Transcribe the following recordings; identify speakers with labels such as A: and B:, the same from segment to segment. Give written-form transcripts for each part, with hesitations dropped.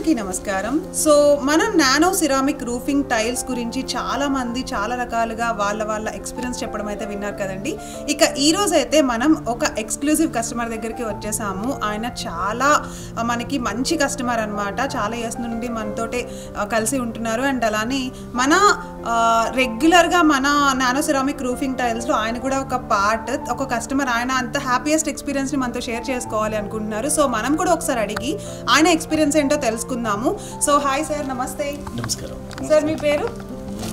A: అందరికీ నమస్కారం. సో మనం నానో సిరామిక్ రూఫింగ్ టైల్స్ గురించి చాలా మంది చాలా రకాలుగా వాళ్ళ ఎక్స్పీరియన్స్ చెప్పడం అయితే విన్నారు కదండి. ఇక ఈ రోజు అయితే మనం ఒక ఎక్స్క్లూజివ్ కస్టమర్ దగ్గరికి వచ్చేసాము. ఆయన చాలా మనకి మంచి కస్టమర్ అన్నమాట. చాలా ఇయర్స్ నుండి మనతోటే కలిసి ఉంటున్నారు. అండ్ అలానే మన రెగ్యులర్గా మన నానో సిరామిక్ రూఫింగ్ టైల్స్లో ఆయన కూడా ఒక పార్ట్, ఒక కస్టమర్. ఆయన అంత హ్యాపీయెస్ట్ ఎక్స్పీరియన్స్ని మనతో షేర్ చేసుకోవాలి అనుకుంటున్నారు. సో మనం కూడా ఒకసారి అడిగి ఆయన ఎక్స్పీరియన్స్ ఏంటో తెలుసుకుందాము. సో హాయ్ సార్, నమస్తే.
B: నమస్కారం
A: సార్, మీ పేరు?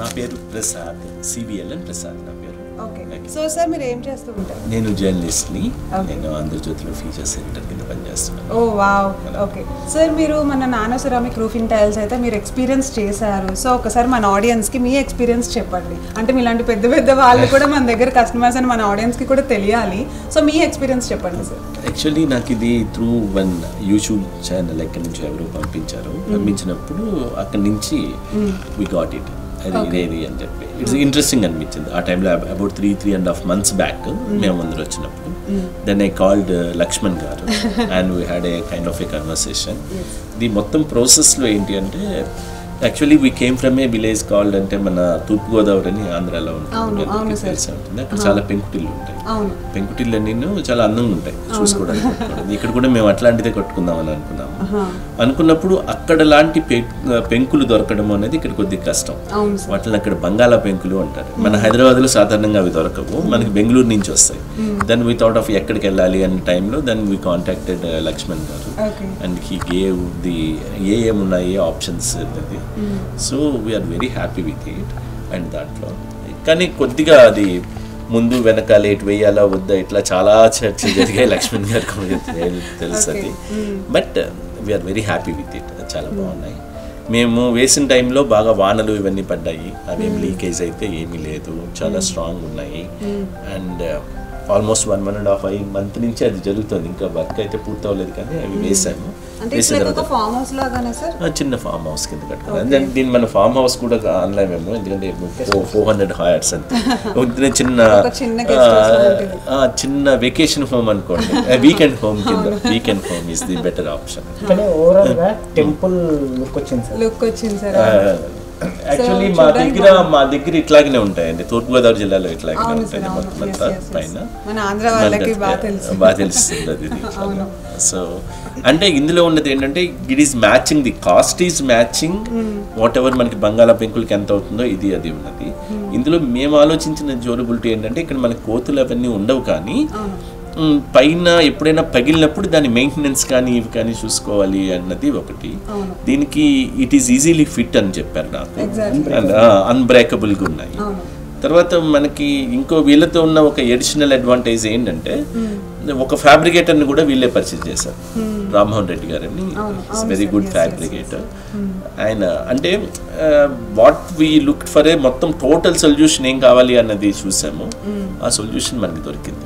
B: నా పేరు ప్రసాద్, సివిఎల్ఎన్ ప్రసాద్ నా పేరు.
A: ఓకే. సో సార్, మీరు ఏం చేస్తూ ఉంటారు?
B: నేను జర్నలిస్ట్ని. నేను ఆంధ్రజ్యోతిలో ఫీచర్స్ ఎడిటర్ కింద పనిచేస్తున్నాను.
A: ఓ వావ్. ఓకే సార్, మీరు మన నానో సిరామిక్ రూఫింగ్ టైల్స్ అయితే మీరు ఎక్స్పీరియన్స్ చేశారు. సో ఒకసారి మన ఆడియన్స్కి మీ ఎక్స్పీరియన్స్ చెప్పండి. అంటే మీలాంటి పెద్ద పెద్ద వాళ్ళు కూడా మన దగ్గర కస్టమర్స్ అని మన ఆడియన్స్కి కూడా తెలియాలి. సో మీ ఎక్స్పీరియన్స్ చెప్పండి సార్.
B: యాక్చువల్లీ నాకు ఇది త్రూ వన్ యూట్యూబ్ ఛానల్ ఎక్కడి నుంచి ఎవరు పంపించినప్పుడు అక్కడి నుంచి వి గాట్ ఇట్. అది ఇదేది అని చెప్పి ఇట్స్ ఇంట్రెస్టింగ్ అనిపించింది. ఆ టైంలో అబౌట్ 3.5 months బ్యాక్ మేము అందరూ వచ్చినప్పుడు దెన్ ఐ కాల్డ్ లక్ష్మణ్ గారు and we had a kind of A conversation. ఇది మొత్తం ప్రాసెస్లో ఏంటి అంటే, actually we came from A village called, అంటే మన తూర్పుగోదావరి అని ఆంధ్రాలో ఉంటుంది, తెలిసి ఉంటుంది. అక్కడ చాలా పెంకుటిల్లు ఉంటాయి. పెంకుటిల్లు అన్నీ చాలా అందంగా ఉంటాయి చూసుకోవడానికి. ఇక్కడ కూడా మేము అట్లాంటిదే కట్టుకుందామని అనుకున్నప్పుడు అక్కడ లాంటి పెంకులు దొరకడం అనేది ఇక్కడ కొద్దిగా కష్టం. వాటిని అక్కడ బంగాళా పెంకులు అంటారు. మన హైదరాబాద్లో సాధారణంగా అవి దొరకవు, మనకి బెంగళూరు నుంచి వస్తాయి. దెన్ వీ థాట్ ఆఫ్ ఎక్కడికి వెళ్ళాలి అనే టైంలో దెన్ వీ కాంటాక్టెడ్ లక్ష్మణ్ గారు అండ్ హీ గేవ్ ది ఏమున్నాయి ఆప్షన్స్ అన్నది. So we are very happy with it. And దాంట్లో కానీ కొద్దిగా అది ముందు వెనకాల ఎటు వేయాలా వద్దా ఇట్లా చాలా చర్చ జరిగాయి లక్ష్మణ్ గారికి తెలుసు అది. But we are very happy with it. చాలా బాగున్నాయి. మేము వేసిన టైంలో బాగా వానలు ఇవన్నీ పడ్డాయి. అవేం లీకేజ్ అయితే ఏమీ లేదు, చాలా స్ట్రాంగ్ ఉన్నాయి. అండ్ ఆల్మోస్ట్ 1.5 months నుంచి అది జరుగుతుంది. ఇంకా వర్క్ అయితే పూర్తి అవ్వలేదు కానీ అవి వేసాము. చిన్న ఫామ్ హౌస్ కింద కట్టుకున్నాం. దీన్ని మన ఫామ్ హౌస్ కూడా అనలేమేమో, ఎందుకంటే 400 హయర్స్ అంతే. చిన్న వెకేషన్ హోమ్ అనుకోండి, వీకెండ్ హోమ్ కింద. Weekend home is the better option.
C: Temple look వచ్చింది సార్.
B: యాక్చువల్లీ మా దగ్గర ఇట్లాగనే ఉంటాయండి. తూర్పుగోదావరి జిల్లాలో ఇట్లాగనే ఉంటాయి. మొత్తం పైన బాగా తెలుస్తుంది అది. సో అంటే ఇందులో ఉన్నది ఏంటంటే it is matching, the cost is matching what ever మనకి బంగాళా పెంకులకి ఎంత అవుతుందో ఇది అది ఉన్నది. ఇందులో మేము ఆలోచించిన డ్యూరబిలిటీ ఏంటంటే, ఇక్కడ మనకి కోతులు అవన్నీ ఉండవు, కానీ పైన ఎప్పుడైనా పగిలినప్పుడు దాని మెయింటెనెన్స్ కానీ ఇవి కానీ చూసుకోవాలి అన్నది ఒకటి. దీనికి ఇట్ ఈస్ ఈజీలీ ఫిట్ అని చెప్పారు నాకు. అన్బ్రేకబుల్గా ఉన్నాయి. తర్వాత మనకి ఇంకో వీళ్ళతో ఉన్న ఒక ఎడిషనల్ అడ్వాంటేజ్ ఏంటంటే, ఒక ఫ్యాబ్రికేటర్ని కూడా వీళ్ళే పర్చేజ్ చేశారు, రామ్మోహన్ రెడ్డి గారని. వెరీ గుడ్ ఫ్యాబ్రికేటర్ ఆయన. అంటే what we look for a మొత్తం టోటల్ సొల్యూషన్ ఏం కావాలి అన్నది చూసాము. ఆ సొల్యూషన్ మనకి దొరికింది.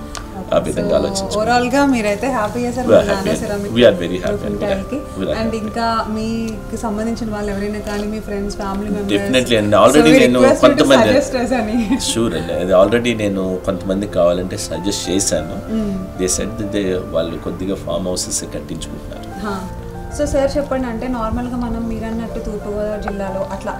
B: ఆ విధంగా ఆలోచించాము.
A: ఓవరాల్ గా మీరైతే హ్యాపీ చేశారు. అండ్ ఇంకా మీకు సంబంధించిన వాళ్ళు ఎవరైనా కానీ, మీ ఫ్రెండ్స్, ఫ్యామిలీ మెంబర్స్,
B: డెఫినెట్లీ అండి. ఆల్రెడీ నేను కొంతమంది షూర్ అండి, అది ఆల్రెడీ నేను కొంతమంది కావాలంటే సజెస్ట్ చేశాను. దే సెడ్ వాళ్ళు కొద్దిగా ఫామ్ హౌసెస్ కట్టించుకుంటున్నారు.
A: సో సార్ చెప్పండి, అంటే నార్మల్గా మనం మీరన్నట్టు తూర్పుగోదావరి జిల్లాలో అట్లా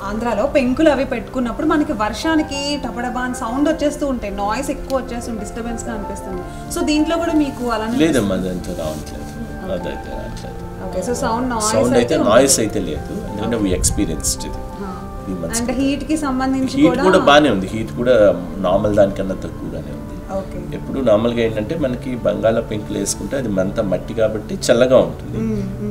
A: ఆంధ్రాలో పెంకులు అవి పెట్టుకున్నప్పుడు మనకి వర్షానికి టపడబాన్ సౌండ్ వచ్చేస్తూ ఉంటాయి, నాయిస్ ఎక్కువ వచ్చేస్తుంది, డిస్టర్బెన్స్ గా అనిపిస్తుంది. సో దీంట్లో కూడా మీకు అలానే
B: లేదమ్మా, అదంతా రావట్లేదు. అదైతే రావట్లేదు.
A: ఓకే. సో సౌండ్
B: అయితే నాయిస్ అయితే లేదు, ఎందుకంటే వి ఎక్స్పీరియన్స్డ్ ఇది.
A: అంటే హీట్ కి సంబంధించి
B: కూడా బాగానే ఉంది. హీట్ కూడా నార్మల్ దానికన్నా తక్కువగానే ఉంది. ఎప్పుడు నార్మల్గా ఏంటంటే మనకి బంగాళా పెంకులు వేసుకుంటే అది అంతా మట్టి కాబట్టి చల్లగా ఉంటుంది.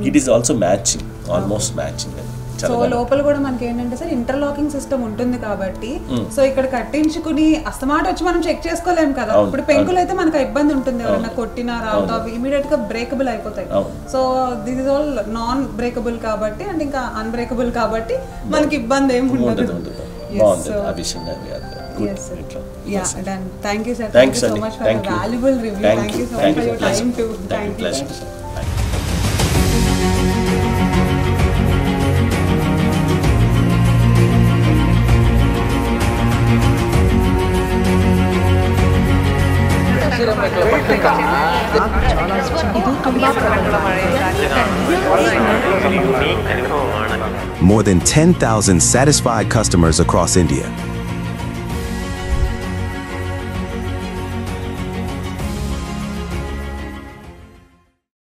B: It is also matching, almost matching.
A: So లోపల కూడా మనకి ఏంటంటే సార్ ఇంటర్లాకింగ్ సిస్టమ్ ఉంటుంది కాబట్టి, సో ఇక్కడ కట్టించుకుని అస్తమాట వచ్చి మనం చెక్ చేసుకోలేము కదా. ఇప్పుడు పెంకులు అయితే మనకు ఇబ్బంది ఉంటుంది, ఎవరైనా కొట్టినా రావడం అవి ఇమీడియట్ గా బ్రేకబుల్ అయిపోతాయి. So this is all non breakable కాబట్టి, అండ్ ఇంకా అన్బ్రేకబుల్ కాబట్టి మనకి ఇబ్బంది ఏమి ఉండదు. Yeah, done. Thank you sir. Thank you so much for the valuable review. Thank you so much for your time too. Thank you.
D: ಇದು ತುಂಬಾ More than 10,000 satisfied customers across India.